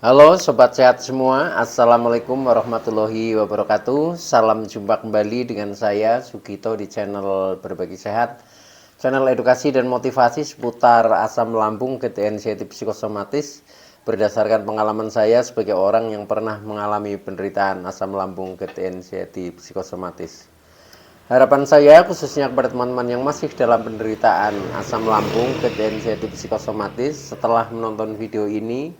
Halo Sobat Sehat semua, Assalamualaikum warahmatullahi wabarakatuh. Salam jumpa kembali dengan saya Sugito di channel Berbagi Sehat, channel edukasi dan motivasi seputar asam lambung, GTD anxiety psikosomatis, berdasarkan pengalaman saya sebagai orang yang pernah mengalami penderitaan asam lambung, GTD anxiety psikosomatis. Harapan saya khususnya kepada teman-teman yang masih dalam penderitaan asam lambung, GTD anxiety psikosomatis, setelah menonton video ini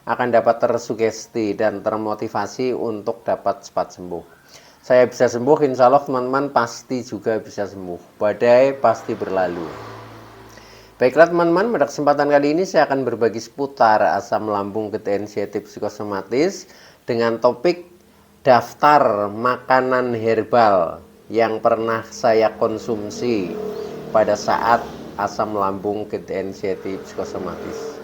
akan dapat tersugesti dan termotivasi untuk dapat cepat sembuh. Saya bisa sembuh, insya Allah teman-teman pasti juga bisa sembuh. Badai pasti berlalu. Baiklah teman-teman, pada kesempatan kali ini saya akan berbagi seputar asam lambung, GTD anxiety psikosomatis dengan topik daftar makanan herbal yang pernah saya konsumsi pada saat asam lambung, GTD anxiety psikosomatis.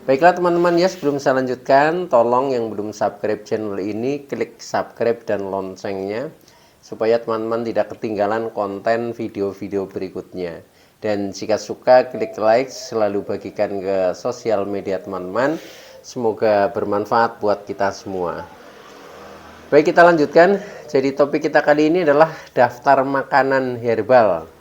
Baiklah teman-teman ya, sebelum saya lanjutkan, tolong yang belum subscribe channel ini, klik subscribe dan loncengnya, supaya teman-teman tidak ketinggalan konten video-video berikutnya. Dan jika suka, klik like, selalu bagikan ke sosial media teman-teman. Semoga bermanfaat buat kita semua. Baik, kita lanjutkan. Jadi topik kita kali ini adalah daftar makanan herbal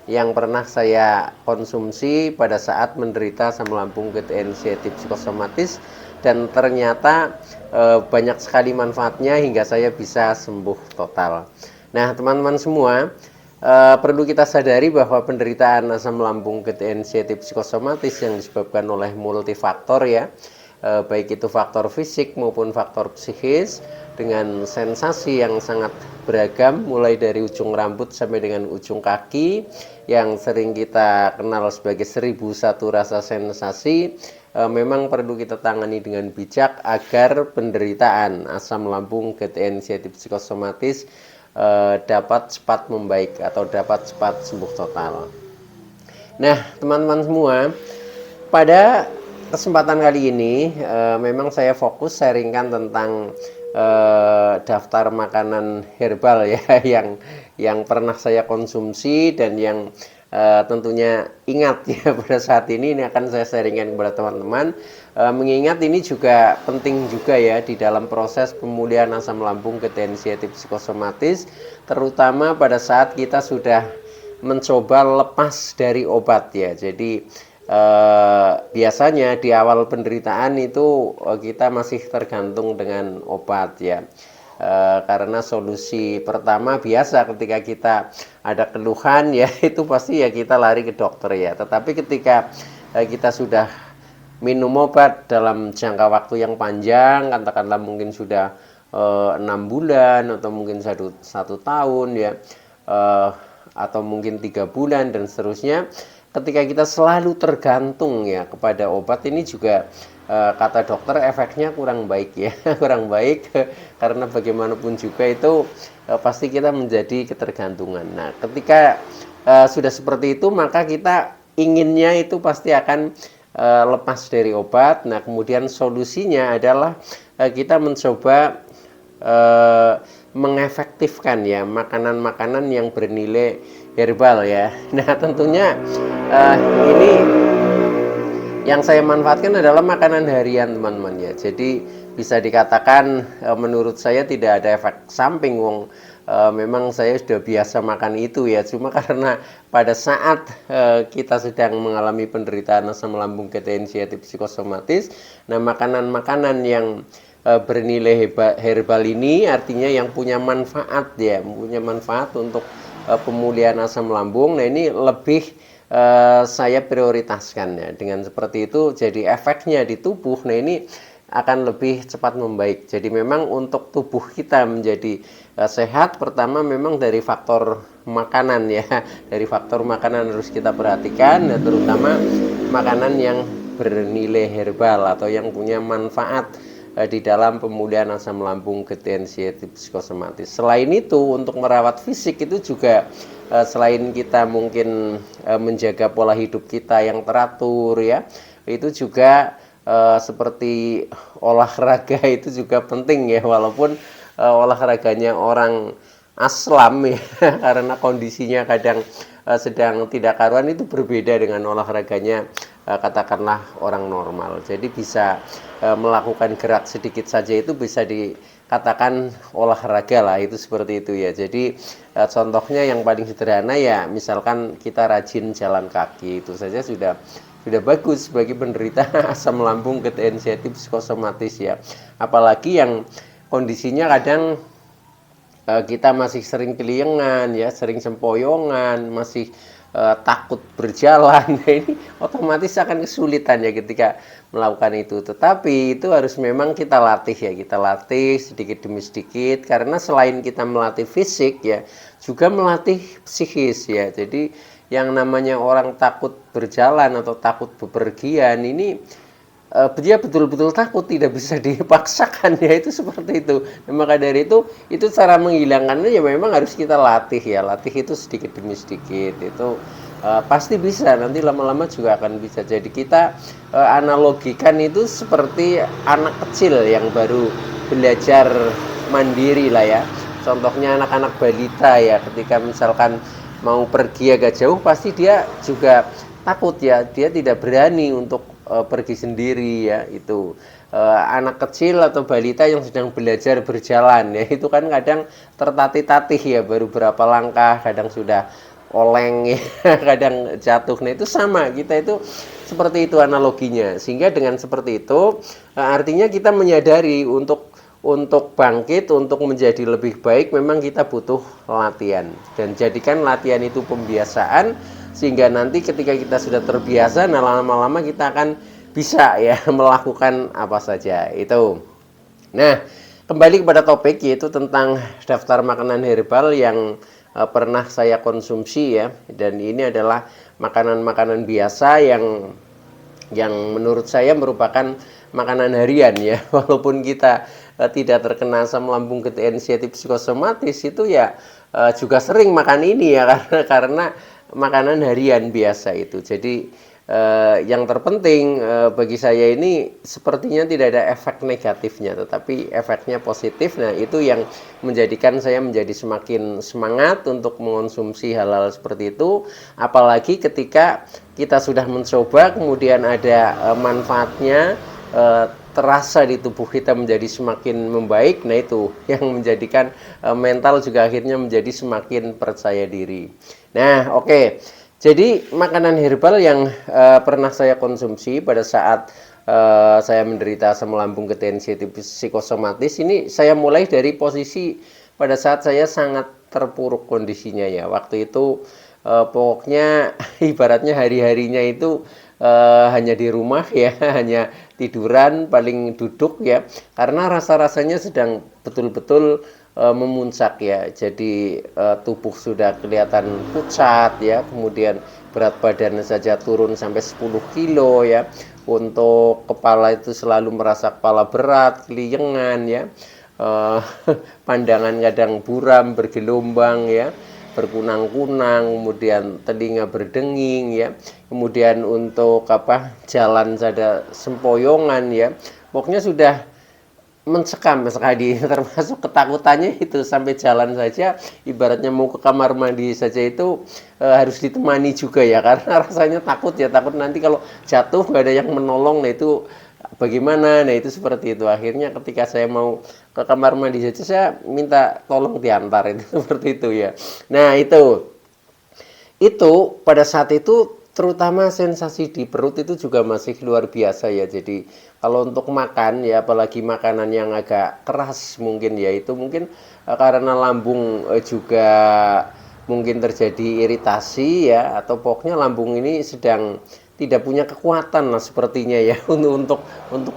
yang pernah saya konsumsi pada saat menderita asam lambung, GTD anxiety psikosomatis, dan ternyata banyak sekali manfaatnya hingga saya bisa sembuh total. Nah teman-teman semua, perlu kita sadari bahwa penderitaan asam lambung, GTD anxiety psikosomatis yang disebabkan oleh multifaktor ya, baik itu faktor fisik maupun faktor psikis, dengan sensasi yang sangat beragam, mulai dari ujung rambut sampai dengan ujung kaki, yang sering kita kenal sebagai 1001 rasa sensasi. Memang perlu kita tangani dengan bijak agar penderitaan asam lambung, GTD anxiety psikosomatis dapat cepat membaik atau dapat cepat sembuh total. Nah teman-teman semua, pada kesempatan kali ini memang saya fokus sharingkan tentang daftar makanan herbal ya yang pernah saya konsumsi dan yang tentunya ingat ya pada saat ini akan saya sharingkan kepada teman-teman. Mengingat ini juga penting juga ya di dalam proses pemulihan asam lambung, GTD anxiety psikosomatis, terutama pada saat kita sudah mencoba lepas dari obat ya. Jadi biasanya di awal penderitaan itu kita masih tergantung dengan obat ya, karena solusi pertama biasa ketika kita ada keluhan ya itu pasti ya kita lari ke dokter ya. Tetapi ketika kita sudah minum obat dalam jangka waktu yang panjang, katakanlah mungkin sudah 6 bulan atau mungkin satu tahun ya, atau mungkin 3 bulan dan seterusnya, ketika kita selalu tergantung ya kepada obat, ini juga kata dokter efeknya kurang baik ya kurang baik, karena bagaimanapun juga itu pasti kita menjadi ketergantungan. Nah ketika sudah seperti itu, maka kita inginnya itu pasti akan lepas dari obat. Nah kemudian solusinya adalah kita mencoba mengefektifkan ya makanan-makanan yang bernilai herbal ya. Nah tentunya ini yang saya manfaatkan adalah makanan harian teman-teman ya. Jadi bisa dikatakan menurut saya tidak ada efek samping, wong memang saya sudah biasa makan itu ya. Cuma karena pada saat kita sedang mengalami penderitaan asam lambung, GTD anxiety psikosomatis, nah makanan-makanan yang bernilai herbal ini artinya yang punya manfaat ya, punya manfaat untuk pemulihan asam lambung. Nah ini lebih saya prioritaskan ya. Dengan seperti itu jadi efeknya di tubuh, nah ini akan lebih cepat membaik. Jadi memang untuk tubuh kita menjadi sehat, pertama memang dari faktor makanan ya, dari faktor makanan harus kita perhatikan, terutama makanan yang bernilai herbal atau yang punya manfaat di dalam pemulihan asam lambung, GTD anxiety psikosomatis. Selain itu untuk merawat fisik itu juga selain kita mungkin menjaga pola hidup kita yang teratur ya, itu juga seperti olahraga itu juga penting ya, walaupun olahraganya orang aslam ya karena kondisinya kadang sedang tidak karuan, itu berbeda dengan olahraganya katakanlah orang normal. Jadi bisa melakukan gerak sedikit saja itu bisa dikatakan olahraga lah, itu seperti itu ya. Jadi contohnya yang paling sederhana ya misalkan kita rajin jalan kaki, itu saja sudah bagus bagi penderita asam lambung ketiak inisiatif psikosomatis ya. Apalagi yang kondisinya kadang kita masih sering keliengan ya, sering sempoyongan, masih takut berjalan. Ini otomatis akan kesulitan ya ketika melakukan itu. Tetapi itu harus memang kita latih ya, kita latih sedikit demi sedikit, karena selain kita melatih fisik ya, juga melatih psikis ya. Jadi yang namanya orang takut berjalan atau takut bepergian ini dia betul-betul takut, tidak bisa dipaksakan ya, itu seperti itu. Nah, maka dari itu cara menghilangkannya ya memang harus kita latih ya, latih itu sedikit demi sedikit, itu pasti bisa, nanti lama-lama juga akan bisa. Jadi kita analogikan itu seperti anak kecil yang baru belajar mandiri lah ya. Contohnya anak-anak balita ya, ketika misalkan mau pergi agak jauh pasti dia juga takut ya, dia tidak berani untuk pergi sendiri ya. Itu anak kecil atau balita yang sedang belajar berjalan ya, itu kan kadang tertatih-tatih ya, baru berapa langkah kadang sudah oleng ya, kadang jatuh. Nah itu sama, kita itu seperti itu analoginya. Sehingga dengan seperti itu artinya kita menyadari untuk bangkit, untuk menjadi lebih baik, memang kita butuh latihan, dan jadikan latihan itu pembiasaan, sehingga nanti ketika kita sudah terbiasa, nah lama-lama kita akan bisa ya melakukan apa saja itu. Nah, kembali kepada topik, yaitu tentang daftar makanan herbal yang pernah saya konsumsi ya, dan ini adalah makanan-makanan biasa yang menurut saya merupakan makanan harian ya, walaupun kita tidak terkena asam lambung ketiak inisiatif psikosomatis, itu ya juga sering makan ini ya, karena makanan harian biasa itu. Jadi yang terpenting bagi saya ini sepertinya tidak ada efek negatifnya, tetapi efeknya positif. Nah itu yang menjadikan saya menjadi semakin semangat untuk mengonsumsi hal-hal seperti itu. Apalagi ketika kita sudah mencoba, kemudian ada manfaatnya, terasa di tubuh kita menjadi semakin membaik. Nah itu yang menjadikan mental juga akhirnya menjadi semakin percaya diri. Nah oke. Jadi makanan herbal yang pernah saya konsumsi pada saat saya menderita asam lambung ketiak inisiatif psikosomatis, ini saya mulai dari posisi pada saat saya sangat terpuruk kondisinya ya. Waktu itu pokoknya ibaratnya hari-harinya itu hanya di rumah ya, hanya tiduran, paling duduk ya, karena rasa-rasanya sedang betul-betul memuncak ya. Jadi tubuh sudah kelihatan pucat ya, kemudian berat badan saja turun sampai 10 kilo ya. Untuk kepala itu selalu merasa kepala berat, keliengan ya, pandangan kadang buram, bergelombang ya, berkunang-kunang, kemudian telinga berdenging ya, kemudian untuk jalan saja sempoyongan ya. Pokoknya sudah mencekam sekali, termasuk ketakutannya itu, sampai jalan saja ibaratnya mau ke kamar mandi saja itu harus ditemani juga ya, karena rasanya takut ya, takut nanti kalau jatuh nggak ada yang menolong. Nah itu bagaimana? Nah itu seperti itu. Akhirnya ketika saya mau ke kamar mandi saja saya minta tolong diantar, itu seperti itu ya. Nah itu pada saat itu terutama sensasi di perut itu juga masih luar biasa ya. Jadi kalau untuk makan ya, apalagi makanan yang agak keras mungkin ya, itu mungkin karena lambung juga mungkin terjadi iritasi ya, atau pokoknya lambung ini sedang tidak punya kekuatan lah sepertinya ya untuk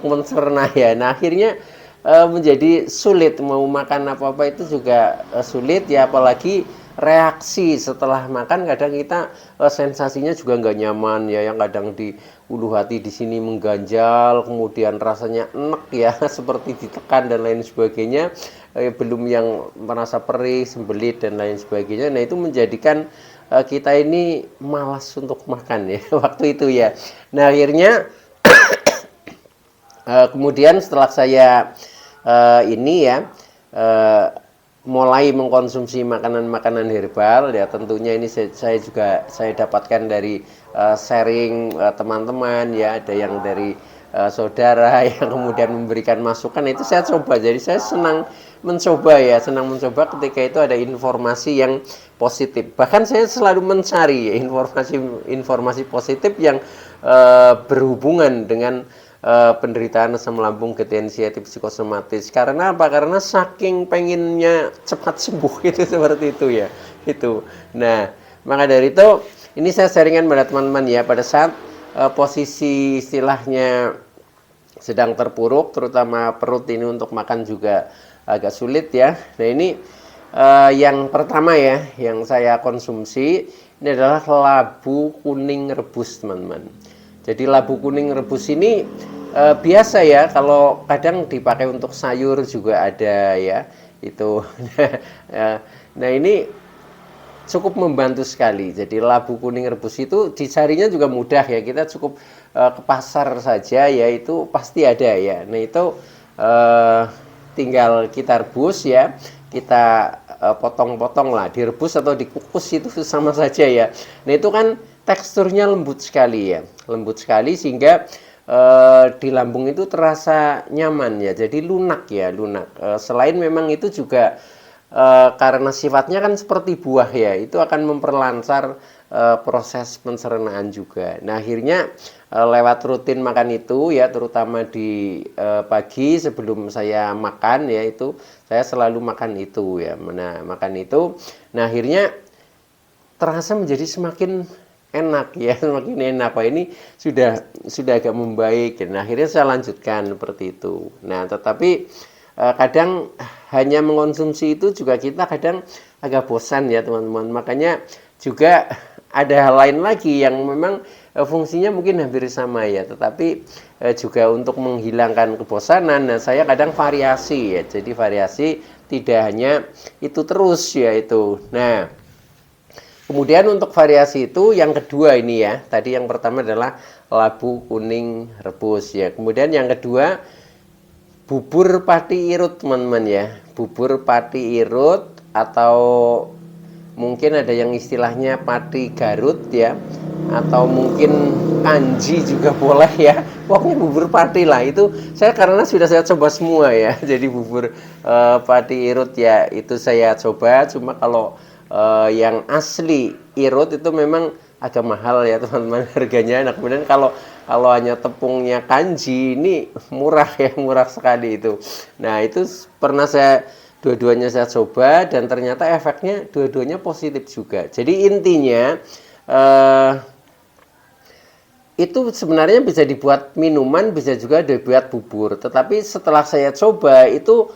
mencerna ya. Nah akhirnya menjadi sulit mau makan apa-apa, itu juga sulit ya, apalagi reaksi setelah makan kadang kita sensasinya juga nggak nyaman ya, yang kadang di ulu hati di sini mengganjal, kemudian rasanya enek ya seperti ditekan dan lain sebagainya, belum yang merasa perih, sembelit dan lain sebagainya. Nah itu menjadikan kita ini malas untuk makan ya waktu itu ya. Nah akhirnya kemudian setelah saya ini ya mulai mengkonsumsi makanan-makanan herbal ya, tentunya ini saya dapatkan dari sharing teman-teman ya, ada yang dari saudara yang kemudian memberikan masukan, itu saya coba. Jadi saya senang mencoba ya, senang mencoba ketika itu ada informasi yang positif. Bahkan saya selalu mencari informasi positif yang berhubungan dengan penderitaan asam lambung, detensi psikosomatis. Karena apa? Karena saking pengennya cepat sembuh itu seperti itu ya. Itu. Nah, maka dari itu ini saya sharingan pada teman-teman ya, pada saat posisi istilahnya sedang terpuruk, terutama perut ini untuk makan juga agak sulit ya. Nah, ini yang pertama ya yang saya konsumsi ini adalah labu kuning rebus, teman-teman. Jadi labu kuning rebus ini biasa ya, kalau kadang dipakai untuk sayur juga ada ya itu. Nah, ini cukup membantu sekali. Jadi labu kuning rebus itu dicarinya juga mudah ya, kita cukup ke pasar saja ya, itu pasti ada ya. Nah, itu tinggal kita rebus ya, kita potong-potong lah, direbus atau dikukus itu sama saja ya. Nah, itu kan teksturnya lembut sekali ya, lembut sekali sehingga di lambung itu terasa nyaman ya, jadi lunak ya, lunak. Selain memang itu juga karena sifatnya kan seperti buah ya, itu akan memperlancar proses pencernaan juga. Nah, akhirnya lewat rutin makan itu ya, terutama di pagi sebelum saya makan ya, itu saya selalu makan itu ya. Nah, makan itu, nah akhirnya terasa menjadi semakin enak ya, semakin enak. Wah, ini sudah agak membaik. Nah, akhirnya saya lanjutkan seperti itu. Nah, tetapi kadang hanya mengkonsumsi itu juga kita kadang agak bosan ya, teman-teman. Makanya juga ada hal lain lagi yang memang fungsinya mungkin hampir sama ya, tetapi juga untuk menghilangkan kebosanan. Nah, saya kadang variasi ya. Jadi variasi, tidak hanya itu terus ya itu. Nah, kemudian untuk variasi itu yang kedua ini ya, tadi yang pertama adalah labu kuning rebus ya. Kemudian yang kedua bubur pati irut, teman-teman ya. Bubur pati irut atau mungkin ada yang istilahnya pati Garut ya, atau mungkin kanji juga boleh ya. Pokoknya bubur pati lah, itu saya karena sudah saya coba semua ya. Jadi bubur pati irut ya itu saya coba, cuma kalau yang asli irut itu memang agak mahal ya, teman-teman, harganya. Nah, kemudian kalau hanya tepungnya kanji ini murah ya, murah sekali itu. Nah, itu pernah dua-duanya saya coba dan ternyata efeknya dua-duanya positif juga. Jadi intinya itu sebenarnya bisa dibuat minuman, bisa juga dibuat bubur. Tetapi setelah saya coba itu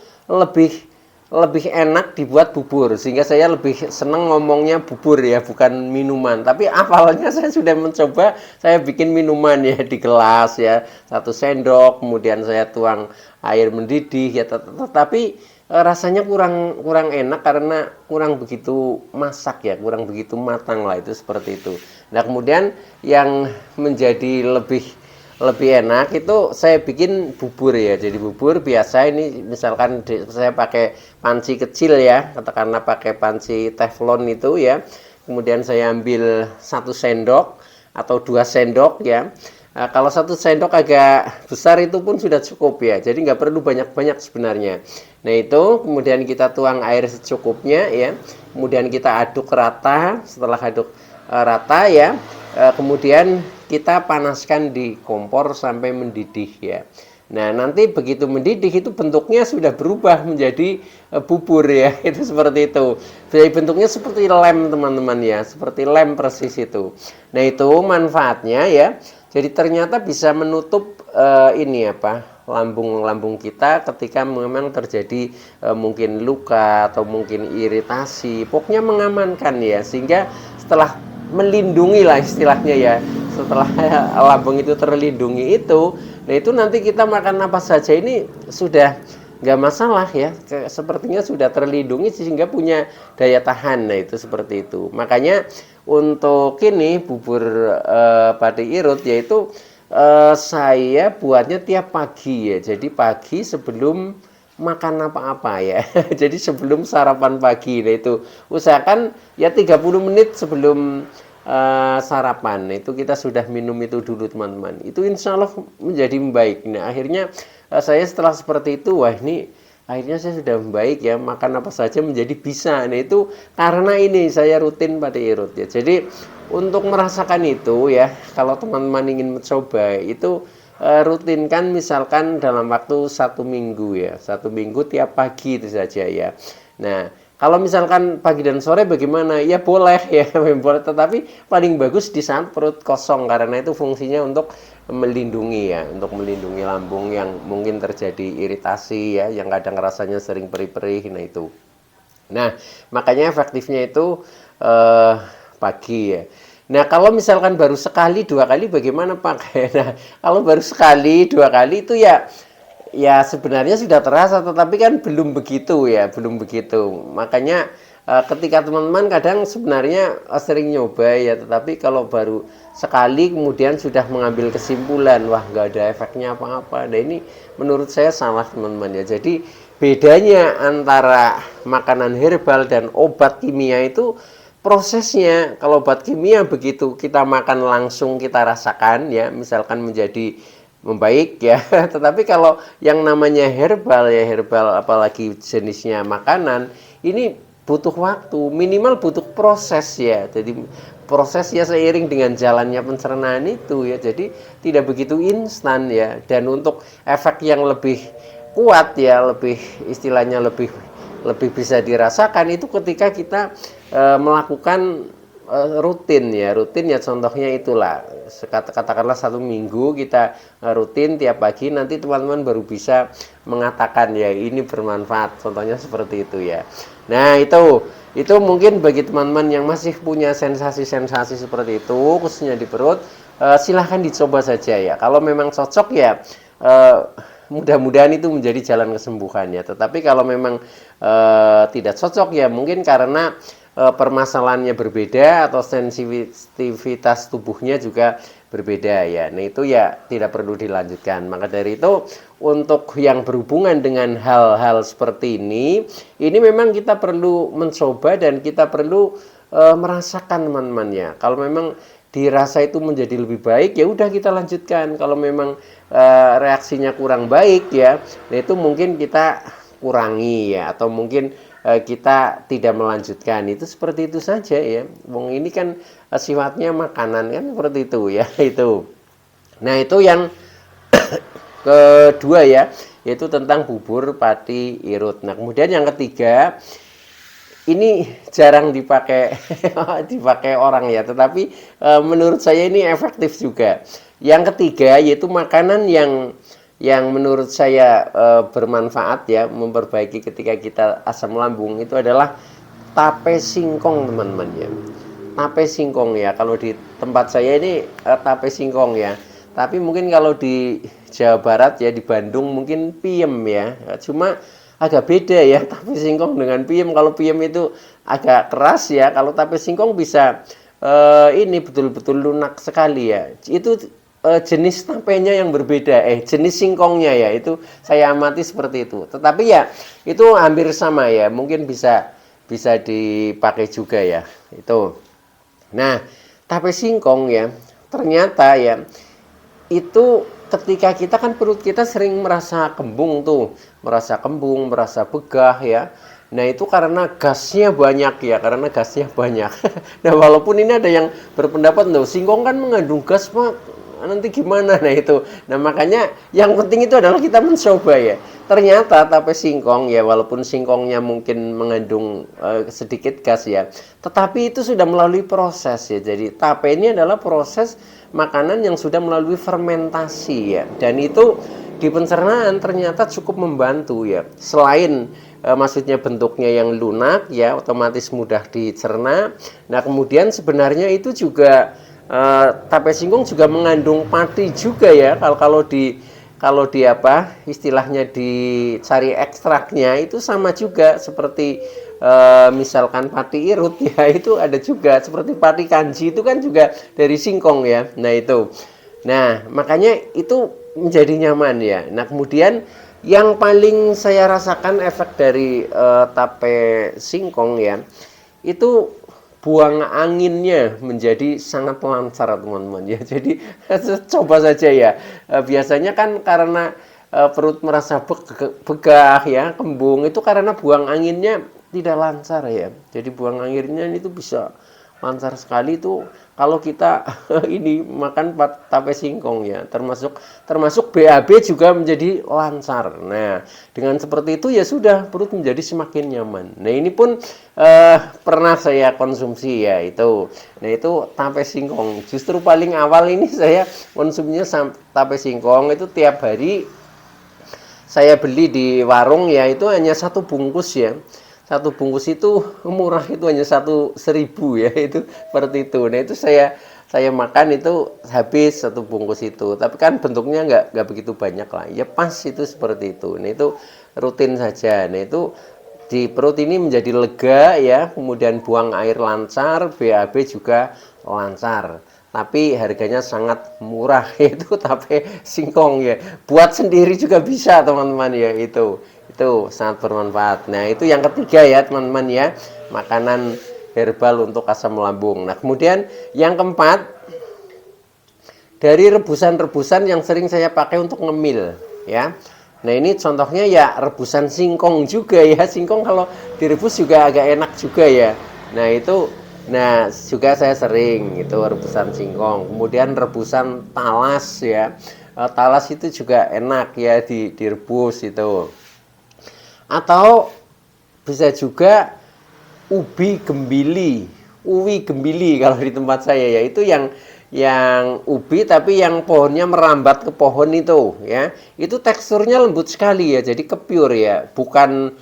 lebih enak dibuat bubur, sehingga saya lebih seneng ngomongnya bubur ya, bukan minuman. Tapi awalnya saya sudah mencoba, saya bikin minuman ya di gelas ya, 1 sendok, kemudian saya tuang air mendidih ya, tetapi rasanya kurang enak karena kurang begitu masak ya, kurang begitu matang lah, itu seperti itu. Nah, kemudian yang menjadi lebih enak itu saya bikin bubur ya. Jadi bubur biasa ini misalkan saya pakai panci kecil ya, katakanlah pakai panci teflon itu ya. Kemudian saya ambil 1 sendok atau 2 sendok ya. Nah, kalau 1 sendok agak besar itu pun sudah cukup ya. Jadi nggak perlu banyak-banyak sebenarnya. Nah, itu kemudian kita tuang air secukupnya ya. Kemudian kita aduk rata. Setelah aduk rata ya, kemudian kita panaskan di kompor sampai mendidih ya. Nah, nanti begitu mendidih itu bentuknya sudah berubah menjadi bubur ya. Itu seperti itu. Jadi bentuknya seperti lem, teman-teman ya, seperti lem persis itu. Nah, itu manfaatnya ya. Jadi ternyata bisa menutup lambung kita ketika memang terjadi mungkin luka atau mungkin iritasi. Pokoknya mengamankan ya, sehingga setelah melindungi lah istilahnya ya, setelah lambung itu terlindungi itu, nah itu nanti kita makan apa saja ini sudah nggak masalah ya, sepertinya sudah terlindungi sehingga punya daya tahan. Nah, itu seperti itu. Makanya untuk ini bubur pati irut yaitu saya buatnya tiap pagi ya. Jadi pagi sebelum makan apa-apa ya. Jadi sebelum sarapan pagi, nah itu usahakan ya 30 menit sebelum sarapan itu kita sudah minum itu dulu teman-teman. Itu insya Allah menjadi baik. Nah akhirnya saya setelah seperti itu, wah ini akhirnya saya sudah baik ya, makan apa saja menjadi bisa. Nah itu karena ini saya rutin pada irut ya. Jadi untuk merasakan itu ya, kalau teman-teman ingin mencoba itu rutinkan misalkan dalam waktu 1 minggu ya, 1 minggu tiap pagi itu saja ya. Nah kalau misalkan pagi dan sore bagaimana? Ya boleh ya, boleh. Tetapi paling bagus di saat perut kosong karena itu fungsinya untuk melindungi ya, untuk melindungi lambung yang mungkin terjadi iritasi ya, yang kadang rasanya sering perih-perih. Nah itu. Nah makanya efektifnya itu pagi ya. Nah kalau misalkan baru sekali 2 kali bagaimana Pak? Nah kalau baru sekali 2 kali itu ya sebenarnya sudah terasa, tetapi kan belum begitu ya, belum begitu. Makanya ketika teman-teman kadang sebenarnya sering nyoba ya, tetapi kalau baru sekali kemudian sudah mengambil kesimpulan wah nggak ada efeknya apa-apa. Nah ini menurut saya salah teman-teman ya. Jadi bedanya antara makanan herbal dan obat kimia itu prosesnya. Kalau obat kimia begitu kita makan langsung kita rasakan ya, misalkan menjadi membaik ya. Tetapi kalau yang namanya herbal ya, herbal apalagi jenisnya makanan, ini butuh waktu, minimal butuh proses ya. Jadi prosesnya seiring dengan jalannya pencernaan itu ya. Jadi tidak begitu instan ya. Dan untuk efek yang lebih kuat ya, lebih istilahnya lebih bisa dirasakan itu ketika kita melakukan rutin ya, contohnya itulah katakanlah 1 minggu kita rutin tiap pagi, nanti teman-teman baru bisa mengatakan ya ini bermanfaat, contohnya seperti itu ya. Nah itu mungkin bagi teman-teman yang masih punya sensasi-sensasi seperti itu khususnya di perut, silahkan dicoba saja ya. Kalau memang cocok ya mudah-mudahan itu menjadi jalan kesembuhannya. Tetapi kalau memang tidak cocok ya mungkin karena permasalahannya berbeda atau sensitivitas tubuhnya juga berbeda ya. Nah itu ya tidak perlu dilanjutkan. Maka dari itu untuk yang berhubungan dengan hal-hal seperti ini memang kita perlu mencoba dan kita perlu merasakan teman-teman ya. Kalau memang dirasa itu menjadi lebih baik ya udah kita lanjutkan. Kalau memang reaksinya kurang baik ya, nah itu mungkin kita kurangi ya, atau mungkin kita tidak melanjutkan. Itu seperti itu saja ya. Wong ini kan sifatnya makanan kan seperti itu ya. Itu. Nah itu yang kedua ya, yaitu tentang bubur pati irut. Nah kemudian yang ketiga, ini jarang dipakai orang ya, tetapi menurut saya ini efektif juga. Yang ketiga yaitu makanan yang menurut saya bermanfaat ya, memperbaiki ketika kita asam lambung, itu adalah tape singkong teman-teman ya. Tape singkong ya, kalau di tempat saya ini tape singkong ya. Tapi mungkin kalau di Jawa Barat ya, di Bandung mungkin piem ya. Cuma agak beda ya tape singkong dengan piem. Kalau piem itu agak keras ya, kalau tape singkong bisa ini betul-betul lunak sekali ya. Itu jenis tapenya yang berbeda, jenis singkongnya ya, itu saya amati seperti itu. Tetapi ya itu hampir sama ya, mungkin bisa dipakai juga ya itu. Nah tape singkong ya ternyata ya itu ketika kita kan perut kita sering merasa kembung tuh, merasa kembung, merasa begah ya. Nah itu karena gasnya banyak ya, Nah walaupun ini ada yang berpendapat loh, singkong kan mengandung gas Pak, nanti gimana? Nah itu, nah makanya yang penting itu adalah kita mencoba ya. Ternyata tape singkong ya, walaupun singkongnya mungkin mengandung sedikit gas ya, tetapi itu sudah melalui proses ya. Jadi tape ini adalah proses makanan yang sudah melalui fermentasi ya, dan itu di pencernaan ternyata cukup membantu ya. Selain maksudnya bentuknya yang lunak ya, otomatis mudah dicerna. Nah kemudian sebenarnya itu juga tape singkong juga mengandung pati juga ya. Kalau di apa istilahnya dicari ekstraknya itu sama juga seperti misalkan pati irut ya, itu ada juga seperti pati kanji, itu kan juga dari singkong ya. Nah itu, nah makanya itu menjadi nyaman ya. Nah kemudian Yang paling saya rasakan efek dari tape singkong ya, itu buang anginnya menjadi sangat lancar teman-teman ya. Jadi coba saja ya. Biasanya kan karena perut merasa begah ya, kembung, itu karena buang anginnya tidak lancar ya. Jadi buang anginnya itu bisa lancar sekali itu kalau kita ini makan tape singkong ya, termasuk BAB juga menjadi lancar. Nah, dengan seperti itu ya sudah perut menjadi semakin nyaman. Nah, ini pun pernah saya konsumsi ya itu. Nah, itu tape singkong. Justru paling awal ini saya konsumsinya tape singkong itu tiap hari saya beli di warung ya, itu hanya satu bungkus ya. Satu bungkus itu murah, itu hanya 1.000 ya, itu seperti itu. Nah, itu saya makan itu habis satu bungkus itu, tapi kan bentuknya nggak begitu banyak lah ya, pas itu seperti itu. Nah, itu rutin saja. Nah, itu di perut ini menjadi lega ya, kemudian buang air lancar, BAB juga lancar, tapi harganya sangat murah itu tape singkong ya. Buat sendiri juga bisa teman-teman ya, itu sangat bermanfaat. Nah, itu yang ketiga ya teman-teman ya, makanan herbal untuk asam lambung. Nah, kemudian yang keempat, dari rebusan-rebusan yang sering saya pakai untuk ngemil ya. Nah, ini contohnya ya rebusan singkong juga ya. Singkong kalau direbus juga agak enak juga ya. Nah, itu juga saya sering itu rebusan singkong. Kemudian rebusan talas ya. Talas itu juga enak ya direbus itu. Atau bisa juga ubi gembili, uwi gembili kalau di tempat saya ya, itu yang ubi tapi yang pohonnya merambat ke pohon itu ya. Itu teksturnya lembut sekali ya, jadi kepiur ya, bukan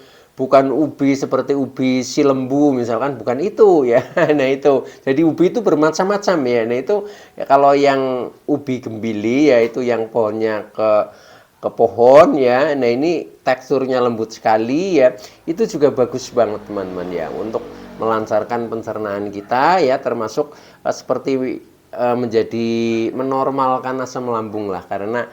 ubi seperti ubi si lembu misalkan, bukan itu ya. Nah, itu jadi ubi itu bermacam-macam ya. Nah, itu ya, kalau yang ubi gembili ya itu yang pohonnya ke pohon ya. Nah, ini teksturnya lembut sekali ya. Itu juga bagus banget teman-teman ya untuk melancarkan pencernaan kita ya, termasuk seperti menjadi menormalkan asam lambung lah, karena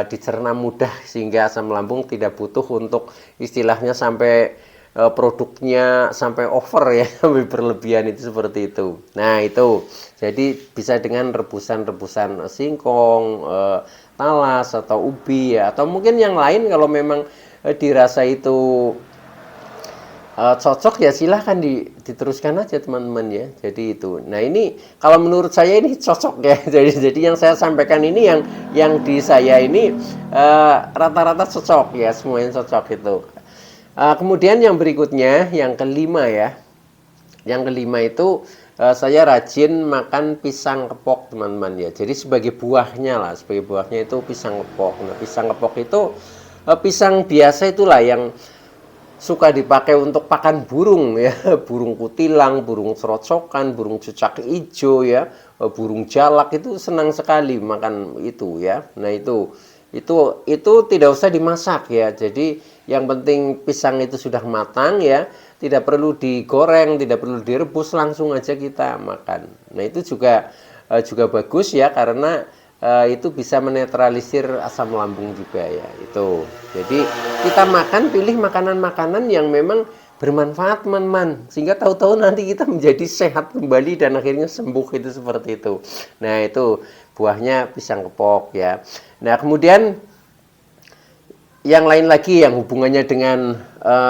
dicerna mudah sehingga asam lambung tidak butuh untuk istilahnya sampai produknya sampai over ya, sampai berlebihan, itu seperti itu. Nah, itu jadi bisa dengan rebusan singkong, talas atau ubi ya, atau mungkin yang lain kalau memang dirasa itu cocok ya silahkan diteruskan aja teman-teman ya. Jadi itu. Nah, ini kalau menurut saya ini cocok ya. Jadi yang saya sampaikan ini yang di saya ini rata-rata cocok ya, semuanya cocok itu. Kemudian yang berikutnya yang kelima ya. Yang kelima itu saya rajin makan pisang kepok teman-teman ya. Jadi sebagai buahnya itu pisang kepok. Nah, pisang kepok itu pisang biasa itulah yang suka dipakai untuk pakan burung ya, burung kutilang, burung serocokan, burung cucak hijau ya, burung jalak itu senang sekali makan itu ya. Nah, itu tidak usah dimasak ya. Jadi yang penting pisang itu sudah matang ya, tidak perlu digoreng, tidak perlu direbus, langsung aja kita makan. Nah, itu juga bagus ya, karena itu bisa menetralisir asam lambung juga ya itu. Jadi kita pilih makanan-makanan yang memang bermanfaat teman-teman, sehingga tahu-tahu nanti kita menjadi sehat kembali dan akhirnya sembuh, itu seperti itu. Nah, itu buahnya pisang kepok ya. Nah, kemudian yang lain lagi yang hubungannya dengan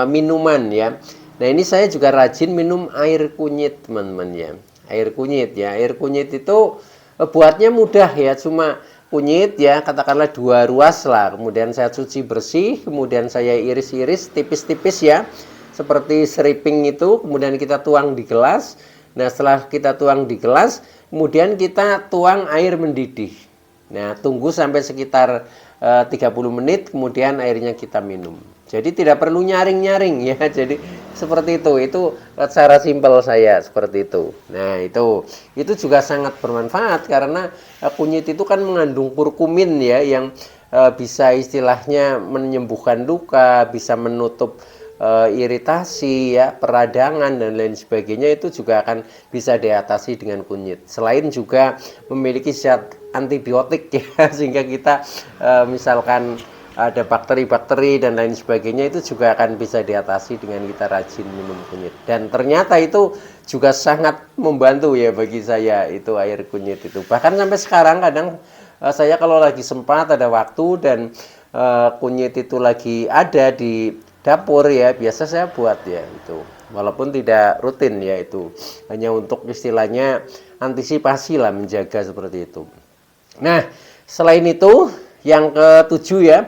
minuman ya. Nah, ini saya juga rajin minum air kunyit teman-teman ya. Air kunyit ya. Air kunyit itu buatnya mudah ya, cuma kunyit ya, katakanlah 2 ruas lah, kemudian saya cuci bersih, kemudian saya iris-iris tipis-tipis ya, seperti seriping itu, kemudian kita tuang di gelas. Nah, setelah kita tuang di gelas, kemudian kita tuang air mendidih. Nah, tunggu sampai sekitar 30 menit, kemudian airnya kita minum. Jadi tidak perlu nyaring-nyaring ya. Jadi seperti itu cara simpel saya seperti itu. Nah, itu juga sangat bermanfaat karena kunyit itu kan mengandung kurkumin ya, yang bisa istilahnya menyembuhkan luka, bisa menutup iritasi ya, peradangan dan lain sebagainya, itu juga akan bisa diatasi dengan kunyit. Selain juga memiliki zat antibiotik ya, sehingga kita misalkan ada bakteri-bakteri dan lain sebagainya, itu juga akan bisa diatasi dengan kita rajin minum kunyit. Dan ternyata itu juga sangat membantu ya bagi saya itu air kunyit itu. Bahkan sampai sekarang kadang saya kalau lagi sempat ada waktu dan kunyit itu lagi ada di dapur ya, biasa saya buat ya itu. Walaupun tidak rutin ya itu. Hanya untuk istilahnya antisipasi lah, menjaga seperti itu. Nah, selain itu yang ketujuh ya,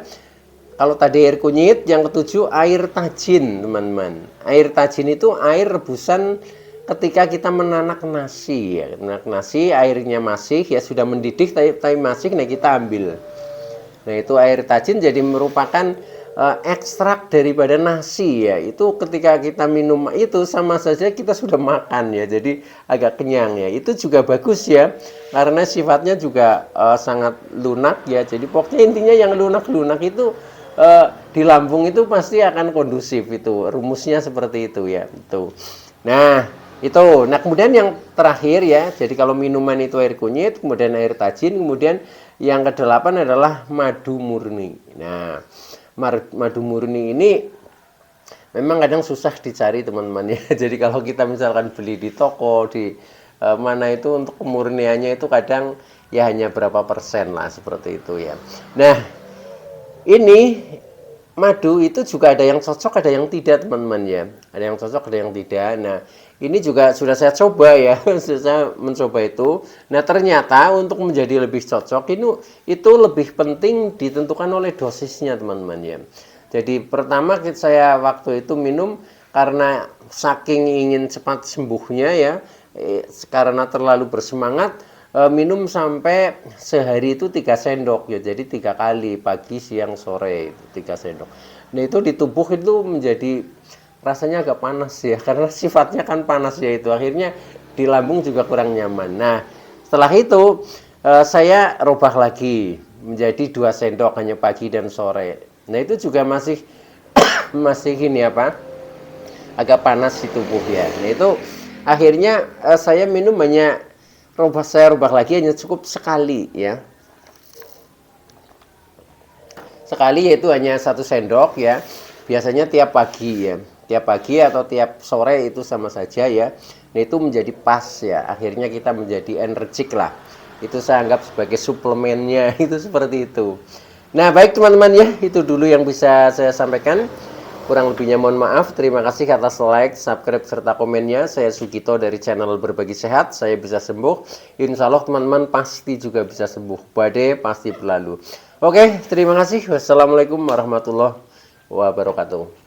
kalau tadi air kunyit, yang ketujuh air tajin, teman-teman. Air tajin itu air rebusan ketika kita menanak nasi ya. Menanak nasi, airnya masih ya, sudah mendidih tapi masih, nah kita ambil. Nah, itu air tajin jadi merupakan ekstrak daripada nasi ya. Itu ketika kita minum itu sama saja kita sudah makan ya. Jadi agak kenyang ya. Itu juga bagus ya. Karena sifatnya juga sangat lunak ya. Jadi pokoknya intinya yang lunak-lunak itu di lambung itu pasti akan kondusif itu. Rumusnya seperti itu ya. Itu. Nah, itu. Nah, kemudian yang terakhir ya. Jadi kalau minuman itu air kunyit, kemudian air tajin, kemudian yang kedelapan adalah madu murni. Nah, madu murni ini memang kadang susah dicari teman-teman ya. Jadi kalau kita misalkan beli di toko di mana itu untuk kemurniannya itu kadang ya hanya berapa persen lah seperti itu ya. Nah, ini madu itu juga ada yang cocok, ada yang tidak teman-teman ya. Ada yang cocok, ada yang tidak. Nah, ini juga sudah saya coba ya, saya mencoba itu. Nah, ternyata untuk menjadi lebih cocok itu lebih penting ditentukan oleh dosisnya teman-teman ya. Jadi pertama saya waktu itu minum karena saking ingin cepat sembuhnya ya, karena terlalu bersemangat, minum sampai sehari itu 3 sendok ya, jadi 3 kali pagi siang sore itu 3 sendok. Nah, itu di tubuh itu menjadi rasanya agak panas ya, karena sifatnya kan panas ya, itu akhirnya di lambung juga kurang nyaman. Nah, setelah itu saya rubah lagi menjadi 2 sendok hanya pagi dan sore. Nah, itu juga masih masih ini apa, agak panas di tubuh ya. Nah, itu akhirnya saya minum saya rubah lagi hanya cukup sekali ya, sekali, yaitu hanya 1 sendok ya, biasanya tiap pagi ya, tiap pagi atau tiap sore itu sama saja ya. Nah, itu menjadi pas ya, akhirnya kita menjadi energik lah, itu saya anggap sebagai suplemennya itu seperti itu. Nah, baik teman-teman ya, itu dulu yang bisa saya sampaikan. Kurang lebihnya mohon maaf. Terima kasih atas like, subscribe, serta komennya. Saya Sugito dari channel Berbagi Sehat. Saya bisa sembuh. Insya Allah teman-teman pasti juga bisa sembuh. Badai pasti berlalu. Oke, terima kasih. Wassalamualaikum warahmatullahi wabarakatuh.